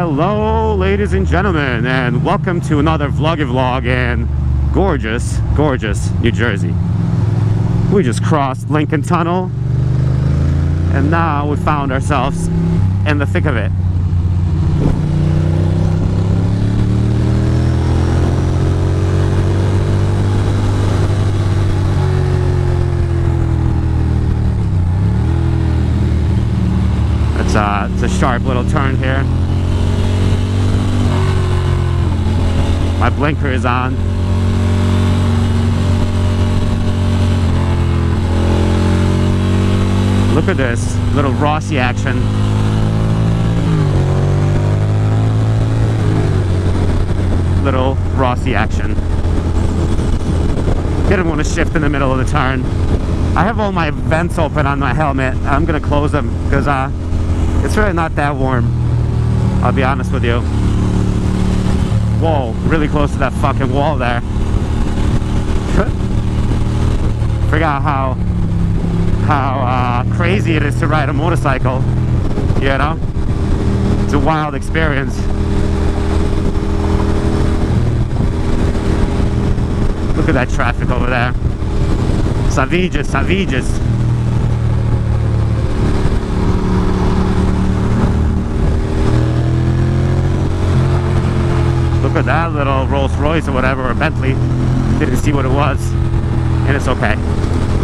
Hello ladies and gentlemen, and welcome to another vlog in gorgeous, gorgeous New Jersey. We just crossed Lincoln Tunnel and now we found ourselves in the thick of it. It's a sharp little turn here. My blinker is on. Look at this little Rossi action. Little Rossi action. Didn't want to shift in the middle of the turn. I have all my vents open on my helmet. I'm gonna close them because it's really not that warm. I'll be honest with you. Whoa, really close to that fucking wall there. Forgot how crazy it is to ride a motorcycle, you know? It's a wild experience. Look at that traffic over there. Savages, savages. Look at that little Rolls Royce or whatever, or Bentley. Didn't see what it was, and it's okay.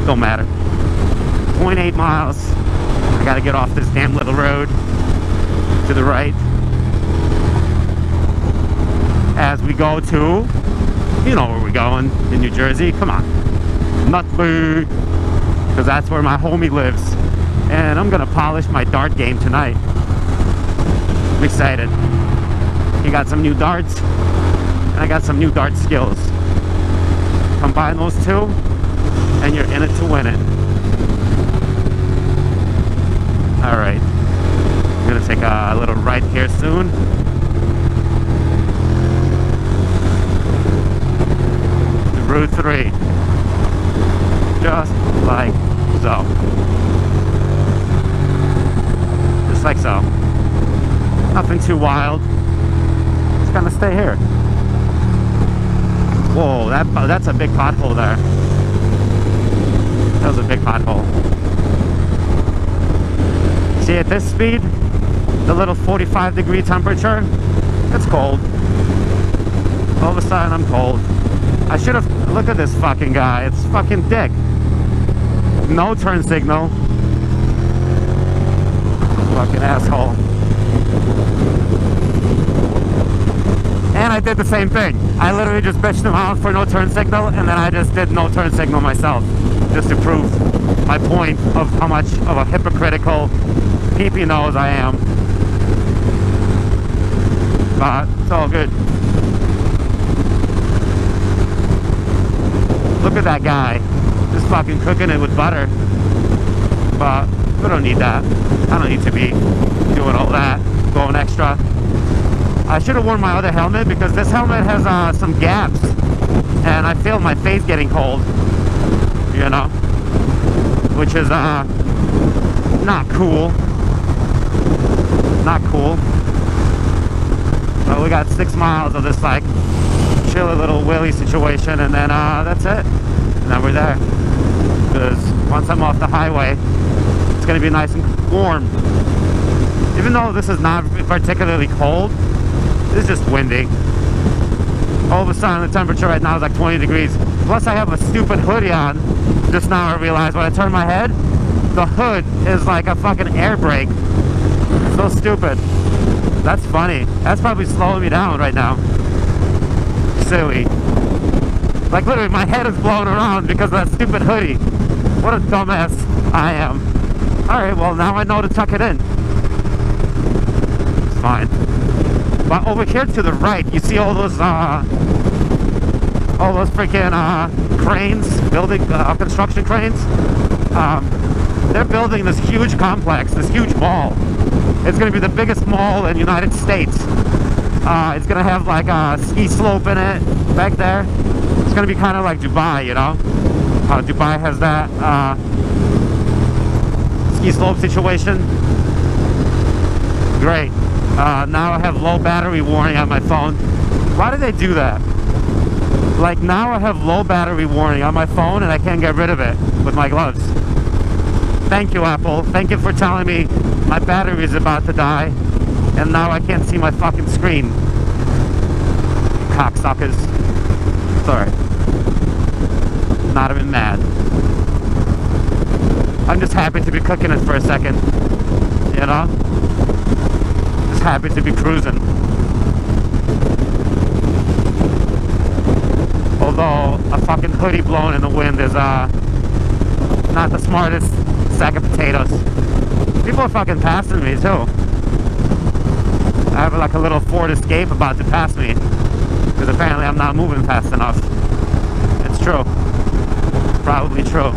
Don't matter. 0.8 miles. I gotta get off this damn little road to the right as we go to, you know where we're going in New Jersey. Come on, Nutley, because that's where my homie lives, and I'm gonna polish my dart game tonight. I'm excited. He got some new darts, and I got some new dart skills. Combine those two, and you're in it to win it. Alright, I'm gonna take a little right here soon. Route 3. Just like so. Just like so. Nothing too wild. Just gonna stay here. Whoa, that's a big pothole there. That was a big pothole. See, at this speed, the little 45-degree temperature, it's cold. All of a sudden, I'm cold. I should have, look at this fucking guy. It's fucking dick. No turn signal. Fucking asshole. And I did the same thing. I literally just bitched him out for no turn signal, and then I just did no turn signal myself, just to prove my point of how much of a hypocritical peepee nose I am. But it's all good. Look at that guy, just fucking cooking it with butter. But we don't need that. I don't need to be doing all that, going extra. I should have worn my other helmet because this helmet has some gaps, and I feel my face getting cold, you know, which is not cool. Not cool. But we got 6 miles of this like chilly little wheelie situation, and then that's it. And then we're there. Because once I'm off the highway, it's gonna be nice and warm. Even though this is not particularly cold, it's just windy. All of a sudden, the temperature right now is like 20 degrees. Plus, I have a stupid hoodie on. Just now I realized when I turn my head, the hood is like a fucking air brake. So stupid. That's funny. That's probably slowing me down right now. Silly. Like literally my head is blown around because of that stupid hoodie. What a dumbass I am. Alright, well now I know to tuck it in. It's fine. But over here to the right, you see all those freaking cranes, building construction cranes. They're building this huge complex, this huge mall. It's going to be the biggest mall in the United States. It's going to have like a ski slope in it back there. It's going to be kind of like Dubai, you know? Dubai has that ski slope situation. Great. Now I have low battery warning on my phone. Why do they do that? Like, now I have low battery warning on my phone and I can't get rid of it with my gloves. Thank you, Apple. Thank you for telling me my battery is about to die and now I can't see my fucking screen. Cocksuckers. Sorry. Not even mad. I'm just happy to be cooking it for a second. You know? Just happy to be cruising. Although a fucking hoodie blowing in the wind is not the smartest sack of potatoes. People are fucking passing me too. I have like a little Ford Escape about to pass me because apparently I'm not moving fast enough. It's true. Probably true.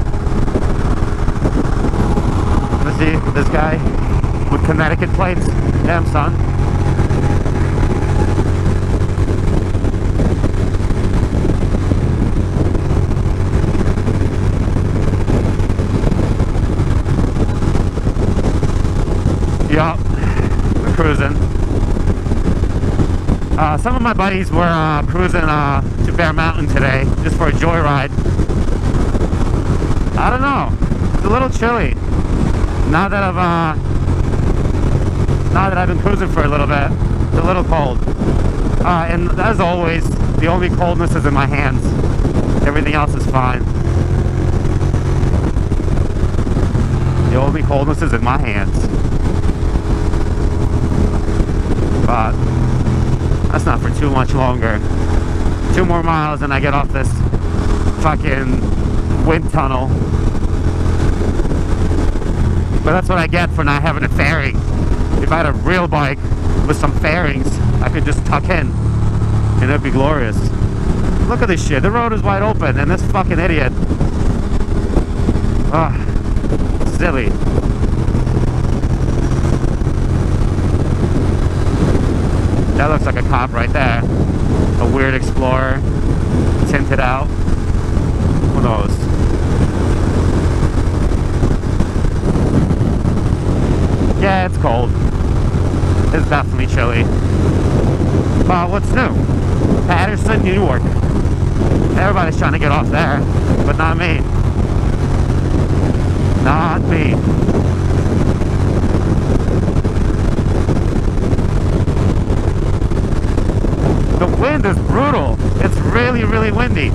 Let's see, this guy with Connecticut plates. Damn, son. Yup, we're cruising. Some of my buddies were cruising to Bear Mountain today just for a joyride. I don't know. It's a little chilly. Now that I've been cruising for a little bit, it's a little cold. And as always, the only coldness is in my hands. Everything else is fine. The only coldness is in my hands. But that's not for too much longer. 2 more miles and I get off this fucking wind tunnel. But that's what I get for not having a fairing. If I had a real bike with some fairings, I could just tuck in and it'd be glorious. Look at this shit. The road is wide open and this fucking idiot. Silly. That looks like a cop right there. A weird Explorer, tinted out. Who knows? Yeah, it's cold. It's definitely chilly. But what's new? Patterson, New York. Everybody's trying to get off there, but not me. Not me. The wind is brutal. It's really, really windy.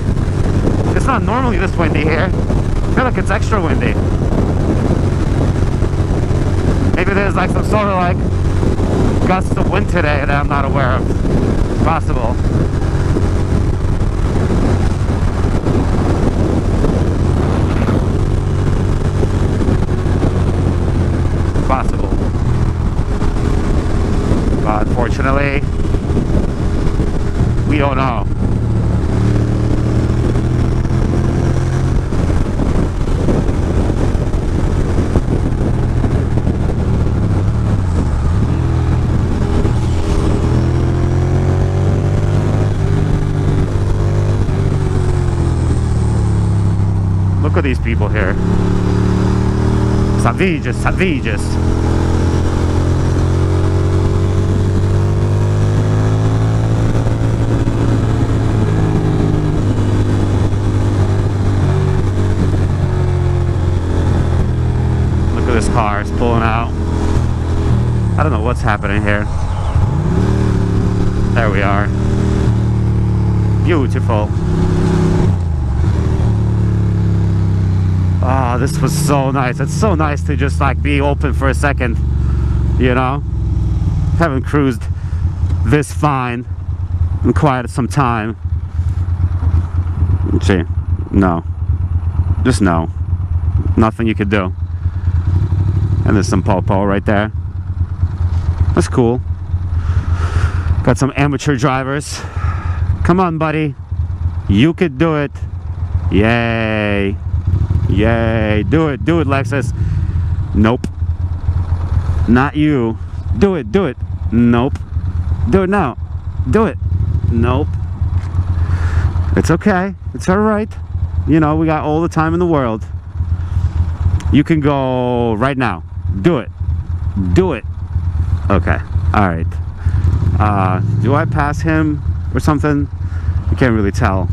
It's not normally this windy here. I feel like it's extra windy. Maybe there's like some sort of like gusts of wind today that I'm not aware of. It's possible. Possible. But unfortunately, we don't know. Look at these people here. Savages, savages. This car is pulling out. I don't know what's happening here. There we are. Beautiful. Oh, this was so nice. It's so nice to just like be open for a second, you know? Haven't cruised this fine in quite some time. Let's see. No. Just no. Nothing you could do. And there's some Popo right there. That's cool. Got some amateur drivers. Come on, buddy. You could do it. Yay. Yay. Do it, Lexus. Nope. Not you. Do it. Nope. Do it now. Do it. Nope. It's okay. It's alright. You know, we got all the time in the world. You can go right now. Do it. Okay. All right. Do I pass him or something? I can't really tell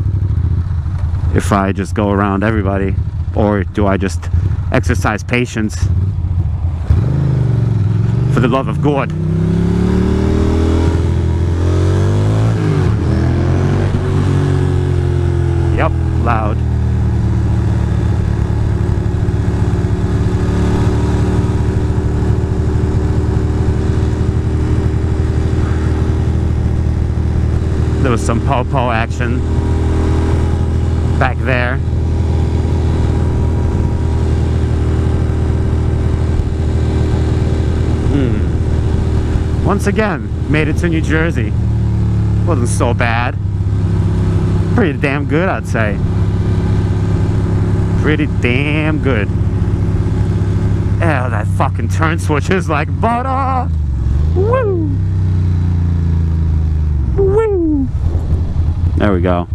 if I just go around everybody, or do I just exercise patience for the love of God. Yep, loud. There was some Popo action back there. Once again, made it to New Jersey. Wasn't so bad. Pretty damn good, I'd say. Pretty damn good. Oh, that fucking turn switch is like butter. Woo! Woo! There we go.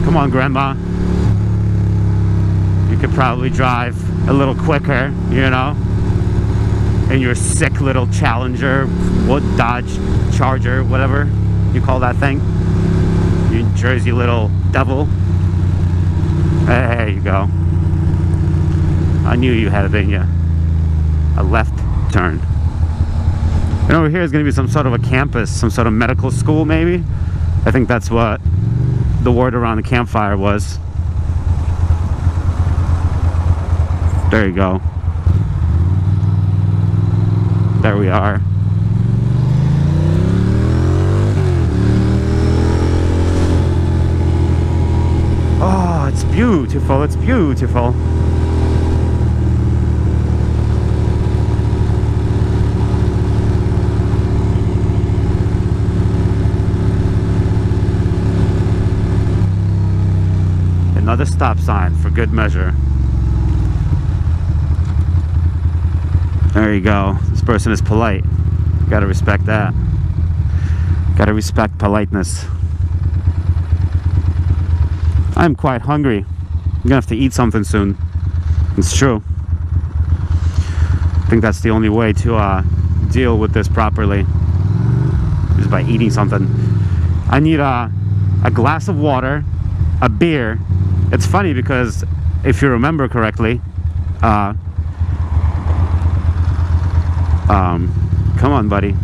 Come on, Grandma. You could probably drive a little quicker, you know, in your sick little Challenger, what, Dodge Charger, whatever you call that thing. You Jersey little devil. There you go. I knew you had it in you. A left turn. And over here is going to be some sort of a campus, some sort of medical school, maybe. I think that's what the word around the campfire was. There you go. There we are. Oh, it's beautiful, it's beautiful. Another stop sign for good measure. There you go. This person is polite. Gotta respect that. Gotta respect politeness. I'm quite hungry. I'm gonna have to eat something soon. It's true. I think that's the only way to deal with this properly, is by eating something. I need a glass of water, a beer. It's funny because if you remember correctly, come on, buddy.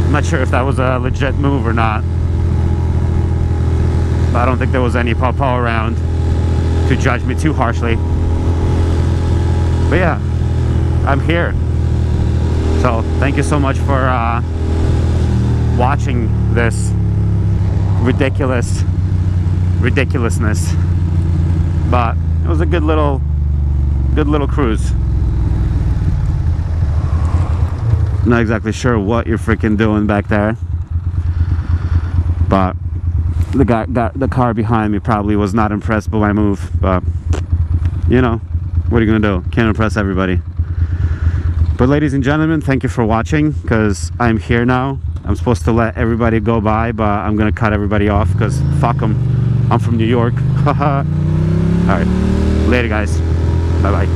I'm not sure if that was a legit move or not, but I don't think there was any Popo around to judge me too harshly. But yeah, I'm here. So thank you so much for watching this ridiculousness. But it was a good little cruise. Not exactly sure what you're freaking doing back there, but the car behind me probably was not impressed by my move. But you know, what are you gonna do? Can't impress everybody. But ladies and gentlemen, thank you for watching, because I'm here now. I'm supposed to let everybody go by, but I'm gonna cut everybody off because fuck them. I'm from New York. Haha. All right, later guys. Bye bye.